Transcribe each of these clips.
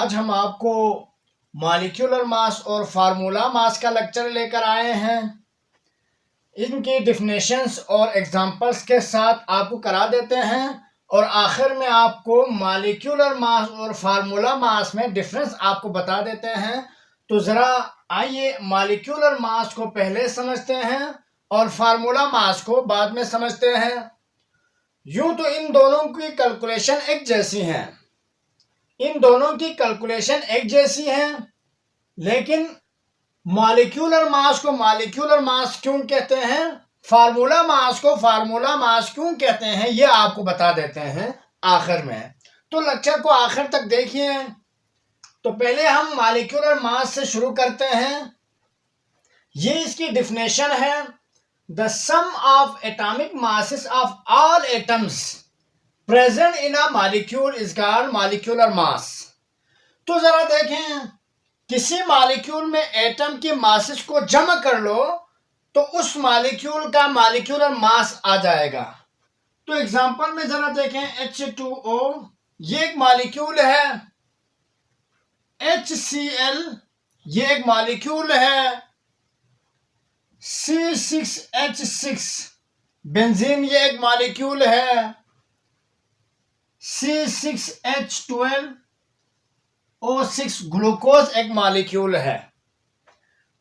आज हम आपको मॉलिक्यूलर मास और फार्मूला मास का लेक्चर लेकर आए हैं। इनकी डिफिनेशंस और एग्जांपल्स के साथ आपको करा देते हैं और आखिर में आपको मॉलिक्यूलर मास और फार्मूला मास में डिफरेंस आपको बता देते हैं। तो ज़रा आइए मॉलिक्यूलर मास को पहले समझते हैं और फार्मूला मास को बाद में समझते हैं। यूं तो इन दोनों की कैलकुलेशन एक जैसी है, लेकिन मॉलिक्यूलर मास को मॉलिक्यूलर मास क्यों कहते हैं, फार्मूला मास को फार्मूला मास क्यों कहते हैं, ये आपको बता देते हैं आखिर में। तो लेक्चर को आखिर तक देखिए। तो पहले हम मॉलिक्यूलर मास से शुरू करते हैं। ये इसकी डिफिनेशन है, the sum of atomic masses of all atoms present in a molecule is called molecular mass. तो जरा देखें, किसी मॉलिक्यूल में एटम की मासेस को जमा कर लो तो उस मॉलिक्यूल का मॉलिक्यूलर मास आ जाएगा। तो एग्जांपल में जरा देखें, H2O ये एक मॉलिक्यूल है, HCl ये एक मॉलिक्यूल है, C6H6 बेंजीन ये एक मॉलिक्यूल है, C6H12O6 ग्लूकोज एक मॉलिक्यूल है।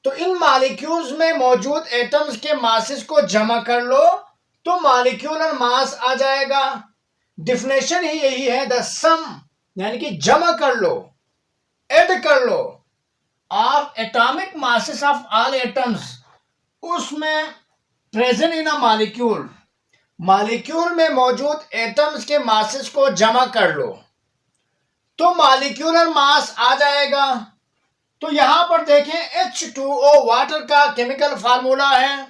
तो इन मॉलिक्यूल्स में मौजूद एटम्स के मासेस को जमा कर लो तो मॉलिक्यूलर मास आ जाएगा। डिफिनेशन ही यही है, द सम यानी कि जमा कर लो, ऐड कर लो, of atomic masses of all atoms, उसमें present in a molecule, molecule में मौजूद एटम्स के मासेस को जमा कर लो तो मॉलिक्यूलर मास आ जाएगा। तो यहां पर देखें, H2O वाटर का केमिकल फार्मूला है।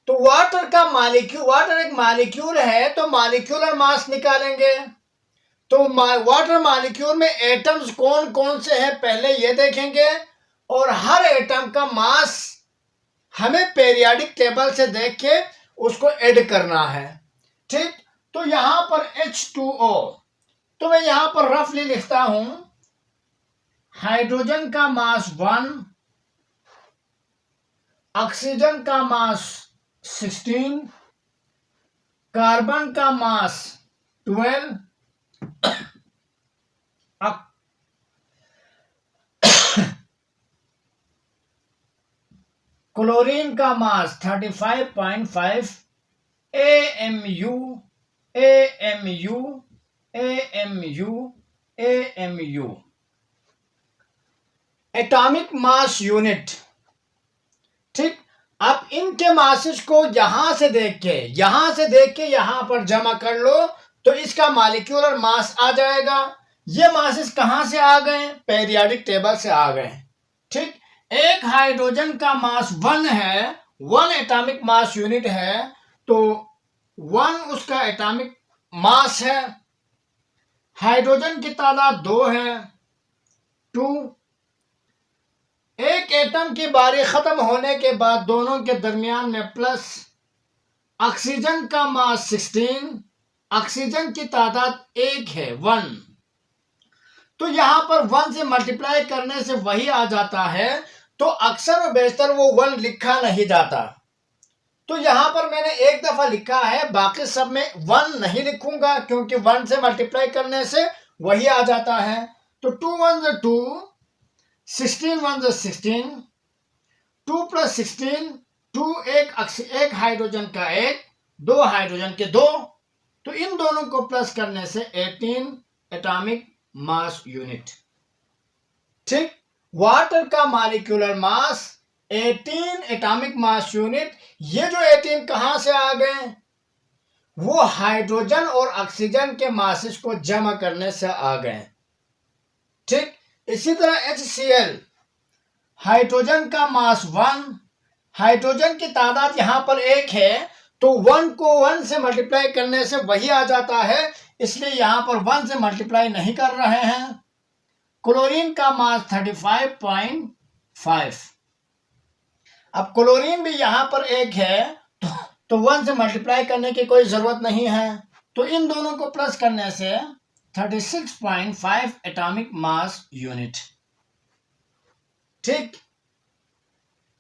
तो वाटर एक मॉलिक्यूल है, तो मॉलिक्यूलर मास निकालेंगे। तो वाटर मॉलिक्यूल में एटम्स कौन कौन से हैं पहले ये देखेंगे और हर एटम का मास हमें पीरियोडिक टेबल से देख के उसको ऐड करना है। ठीक, तो यहां पर H2O, तो मैं यहां पर रफली लिखता हूं, हाइड्रोजन का मास 1, ऑक्सीजन का मास 16, कार्बन का मास 12, क्लोरीन का मास 35.5, AMU एटॉमिक मास यूनिट। ठीक, अब इनके मासेस को यहां से देख के यहां पर जमा कर लो तो इसका मॉलिक्यूलर मास आ जाएगा। ये मासेस कहां से आ गए, पीरियोडिक टेबल से आ गए। ठीक, एक हाइड्रोजन का मास 1 है, 1 एटॉमिक मास यूनिट है, तो 1 उसका एटॉमिक मास है। हाइड्रोजन की तादाद 2 है, 2। एक एटम की बारी खत्म होने के बाद दोनों के दरमियान में प्लस। ऑक्सीजन का मास 16, ऑक्सीजन की तादाद 1 है, 1। तो यहां पर 1 से मल्टीप्लाई करने से वही आ जाता है, तो अक्सर और बेशतर वो 1 लिखा नहीं जाता। तो यहां पर मैंने एक दफा लिखा है, बाकी सब में 1 नहीं लिखूंगा क्योंकि 1 से मल्टीप्लाई करने से वही आ जाता है। तो 2 1 2, 16 1 16, 2 + 16, 2 एक हाइड्रोजन का 1, 2 हाइड्रोजन के 2, तो इन दोनों को प्लस करने से 18 एटॉमिक मास यूनिट। ठीक, वाटर का molecular mass 18 atomic mass unit. ये जो 18 कहां से आ गए, वो हाइड्रोजन और ऑक्सीजन के मासेस को जमा करने से आ गए। ठीक, इसी तरह HCl, हाइड्रोजन का मास 1, हाइड्रोजन की तादाद यहां पर 1 है, तो 1 को 1 से मल्टीप्लाई करने से वही आ जाता है, इसलिए यहां पर 1 से मल्टीप्लाई नहीं कर रहे हैं। क्लोरीन का मास 35.5, अब क्लोरीन भी यहां पर 1 है, तो 1 से मल्टीप्लाई करने की कोई जरूरत नहीं है। तो इन दोनों को प्लस करने से 36.5 एटॉमिक मास यूनिट। ठीक,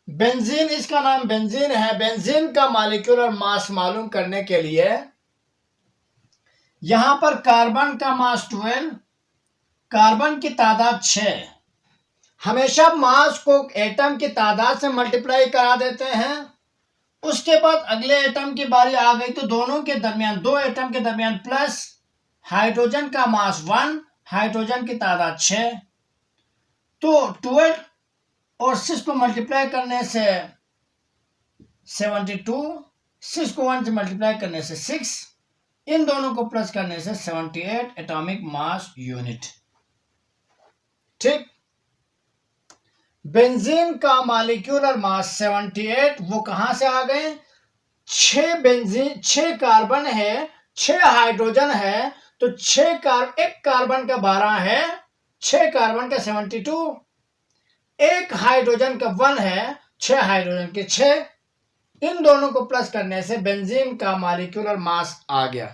बेंजीन, इसका नाम बेंजीन है। बेंजीन का मॉलिक्यूलर मास मालूम करने के लिए यहां पर कार्बन का मास 12, कार्बन की तादाद 6। हमेशा मास को एटम की तादाद से मल्टीप्लाई करा देते हैं। उसके बाद अगले एटम की बारी आ गई तो दोनों के दरमियान, दो एटम के दरमियान प्लस, हाइड्रोजन का मास 1, हाइड्रोजन की तादाद 6, तो 12 और 6 को मल्टीप्लाई करने से 72, 6 को 1 से मल्टीप्लाई करने से 6, इन दोनों को प्लस करने से 78 एटॉमिक मास यूनिट। ठीक, बेंजीन का मॉलिक्यूलर मास 78, वो कहां से आ गए? 6 बेंजीन, 6 कार्बन है, 6 हाइड्रोजन है, तो एक कार्बन का 12 है, 6 कार्बन का 72, एक हाइड्रोजन का 1 है, 6 हाइड्रोजन के 6, इन दोनों को प्लस करने से बेंजीन का मॉलिक्यूलर मास आ गया।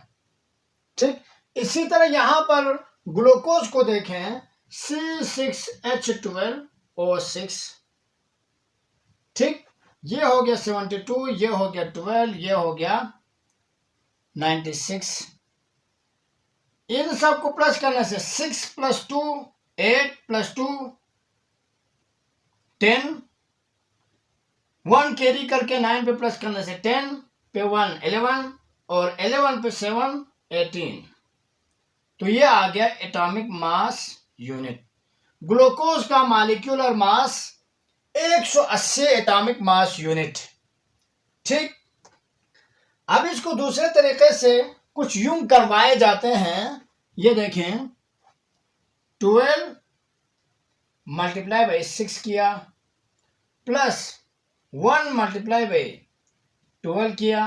ठीक, इसी तरह यहां पर ग्लूकोज को देखें, C6H12O6। ठीक, ये हो गया 72, ये हो गया 12, ये हो गया 96। इन सब को प्लस करने से 6 + 2 8 + 2 10, 1 कैरी करके 9 पे प्लस करने से 10 पे 1 11 और 11 पे 7 18, तो ये आ गया एटॉमिक मास यूनिट। ग्लूकोज का molecular mass 180 atomic mass unit. ठीक, अब इसको दूसरे तरीके से कुछ यूं करवाए जाते हैं। ये देखें, 12 × 6 किया, प्लस 1 × 12 किया,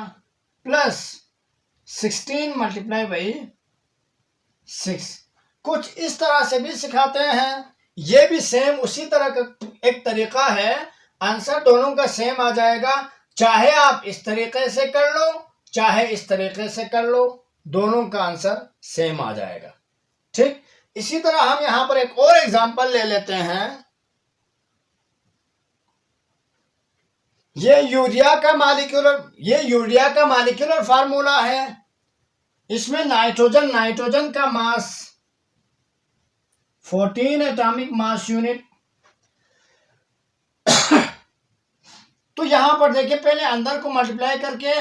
प्लस 16 × 6, कुछ इस तरह से भी सिखाते हैं। ये भी सेम उसी तरह का एक तरीका है, आंसर दोनों का सेम आ जाएगा। चाहे आप इस तरीके से कर लो, चाहे इस तरीके से कर लो, दोनों का आंसर सेम आ जाएगा। ठीक, इसी तरह हम यहां पर एक और एग्जांपल ले लेते हैं। ये यूरिया का मॉलिक्यूलर फार्मूला है। इसमें नाइट्रोजन का मास 14 एटॉमिक मास यूनिट। तो यहां पर देखिए, पहले अंदर को मल्टीप्लाई करके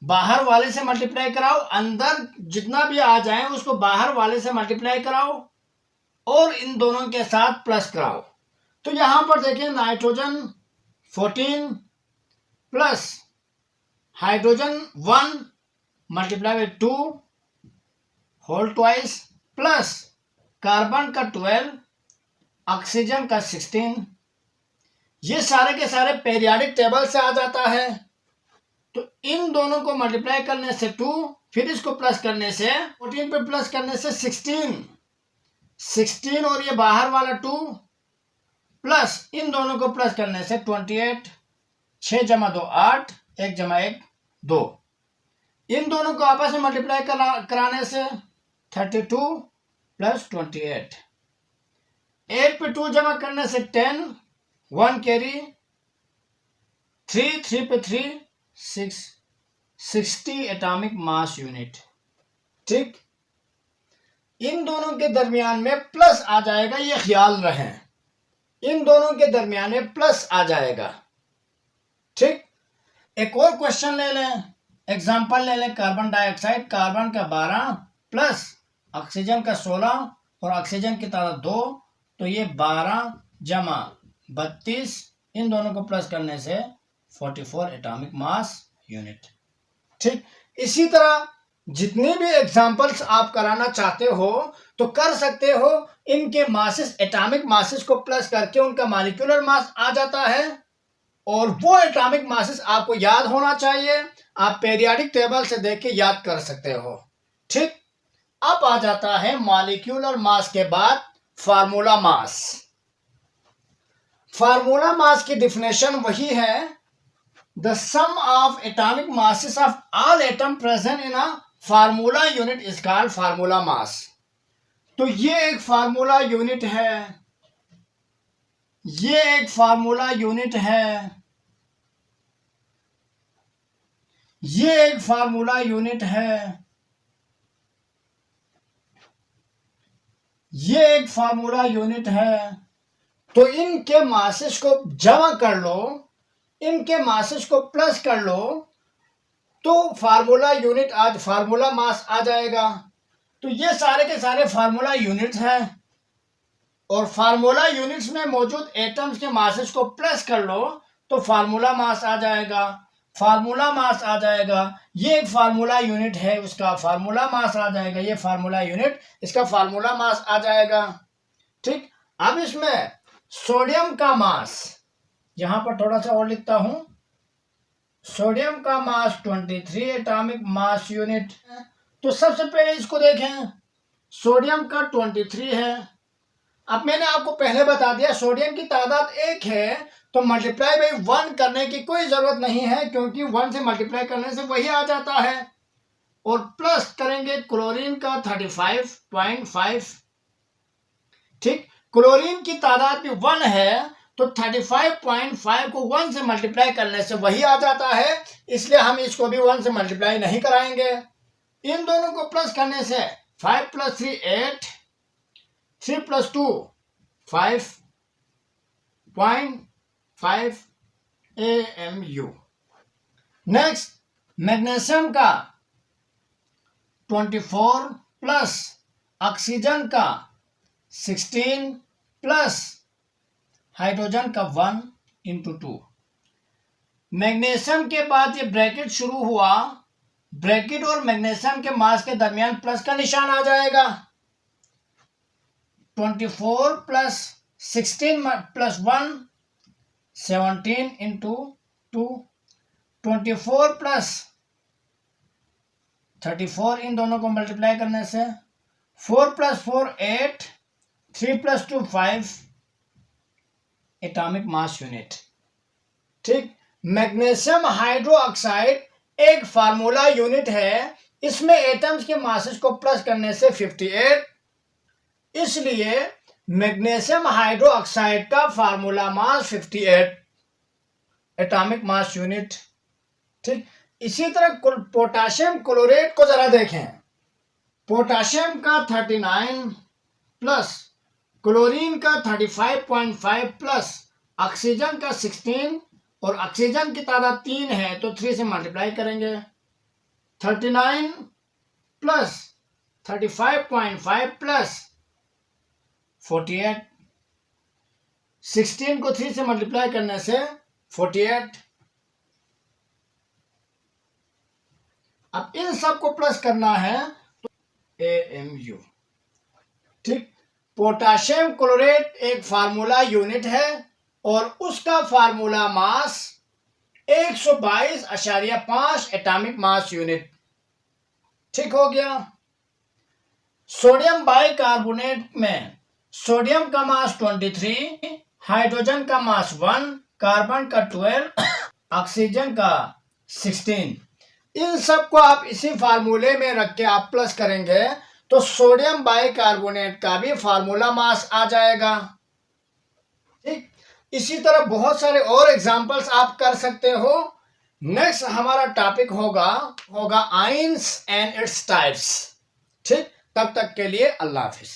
बाहर वाले से मल्टीप्लाई कराओ, अंदर जितना भी आ जाए उसको बाहर वाले से मल्टीप्लाई कराओ और इन दोनों के साथ प्लस कराओ। तो यहां पर देखिए, nitrogen 14 plus hydrogen 1 × 2 whole twice, plus carbon का 12, ऑक्सीजन का 16, ये सारे के सारे पीरियोडिक टेबल से आ जाता है। तो इन दोनों को मल्टीप्लाई करने से 2, फिर इसको प्लस करने से 14 पे प्लस करने से 16 और ये बाहर वाला 2, प्लस इन दोनों को प्लस करने से 28, 6 × 2 8, 1 × 1 2, इन दोनों को आपस में मल्टीप्लाई कराने से 32 + 28, 8 पे 2 जमा करने से 10, 1 कैरी, 3 पे 3 6, 60 एटॉमिक मास यूनिट। ठीक, इन दोनों के दरमियान में प्लस आ जाएगा, ये ख्याल रहे, इन दोनों के दरमियान में प्लस आ जाएगा। ठीक, एक और क्वेश्चन ले लें, एग्जाम्पल ले लें। कार्बन डाइऑक्साइड, कार्बन का 12 प्लस ऑक्सीजन का 16 और ऑक्सीजन की तादाद 2, तो ये 12 जमा 32, इन दोनों को प्लस करने से 44 एटॉमिक मास यूनिट। ठीक, इसी तरह जितने भी एग्जाम्पल्स आप कराना चाहते हो तो कर सकते हो। इनके मासेस, एटॉमिक मासेस को प्लस करके उनका मॉलिक्यूलर मास आ जाता है और वो एटॉमिक मासेस आपको याद होना चाहिए। आप पीरियोडिक टेबल से देख के याद कर सकते हो। ठीक, अब आ जाता है मॉलिक्यूलर मास के बाद फार्मूला मास। फार्मूला मास की डिफिनेशन वही है, the sum of atomic masses of all atom present in a formula unit is called formula mass. तो ये एक फार्मूला यूनिट है, ये एक फार्मूला यूनिट है, ये एक फार्मूला यूनिट है, ये एक फार्मूला यूनिट है। तो इनके मासेस को जमा कर लो, इनके मासेस को प्लस कर लो, तो फार्मूला यूनिट आज फार्मूला मास आ जाएगा। तो ये सारे के सारे फार्मूला यूनिट्स हैं, और फार्मूला यूनिट्स में मौजूद एटम्स के मासेस को प्लस कर लो तो फार्मूला मास आ जाएगा, फार्मूला मास आ जाएगा। ये एक फार्मूला यूनिट है, उसका फार्मूला मास आ जाएगा, ये फार्मूला यूनिट, इसका फार्मूला मास आ जाएगा। ठीक, अब इसमें सोडियम का मास, यहां पर थोड़ा सा और लिखता हूं, सोडियम का मास 23 एटॉमिक मास यूनिट। तो सबसे पहले इसको देखें, सोडियम का 23 है। अब मैंने आपको पहले बता दिया सोडियम की तादाद 1 है, तो मल्टीप्लाई बाई 1 करने की कोई जरूरत नहीं है, क्योंकि 1 से मल्टीप्लाई करने से वही आ जाता है। और प्लस करेंगे क्लोरीन का 35.5। ठीक, क्लोरीन की तादाद भी 1 है, तो 35.5 को 1 से मल्टीप्लाई करने से वही आ जाता है, इसलिए हम इसको भी 1 से मल्टीप्लाई नहीं कराएंगे। इन दोनों को प्लस करने से 5 + 3 8, 3 + 2 5.5 AMU। नेक्स्ट, मैग्नीशियम का 24 प्लस ऑक्सीजन का 16 प्लस हाइड्रोजन का 1 × 2। मैग्नीशियम के बाद ये ब्रैकेट शुरू हुआ, ब्रैकेट और मैग्नीशियम के मास के दरमियान प्लस का निशान आ जाएगा। 24 + 16 + 1 17 × 2, 24 + 34, इन दोनों को मल्टीप्लाई करने से 4 + 4 8, 3 + 2 5 एटॉमिक मास यूनिट। ठीक, मैग्नीशियम हाइड्रोक्साइड एक फार्मूला यूनिट है, इसमें एटम्स के मासेस को प्लस करने से 58, इसलिए मैग्नीशियम हाइड्रोक्साइड का formula mass 58 atomic mass unit. ठीक, इसी तरह पोटाशियम क्लोरेट को जरा देखें, पोटाशियम का 39 प्लस क्लोरीन का 35.5 प्लस ऑक्सीजन का 16, और ऑक्सीजन की तादाद 3 है, तो 3 से मल्टीप्लाई करेंगे। 39 प्लस 35.5 प्लस 48, 16 को 3 से मल्टीप्लाई करने से 48। अब इन सब को प्लस करना है तो AMU। ठीक, पोटाशियम क्लोरेट एक फार्मूला यूनिट है, और उसका formula mass 122.5 atomic mass unit. ठीक हो गया। सोडियम बाइकार्बोनेट में सोडियम का मास 23, हाइड्रोजन का मास 1, कार्बन का 12, ऑक्सीजन का 16। इन सब को आप इसी फार्मूले में रख के आप प्लस करेंगे तो सोडियम बाइकार्बोनेट का भी फार्मूला मास आ जाएगा। ठीक, इसी तरह बहुत सारे और एग्जांपल्स आप कर सकते हो। नेक्स्ट हमारा टॉपिक होगा आयंस एंड इट्स टाइप्स। ठीक, तब तक के लिए अल्लाह हाफिज।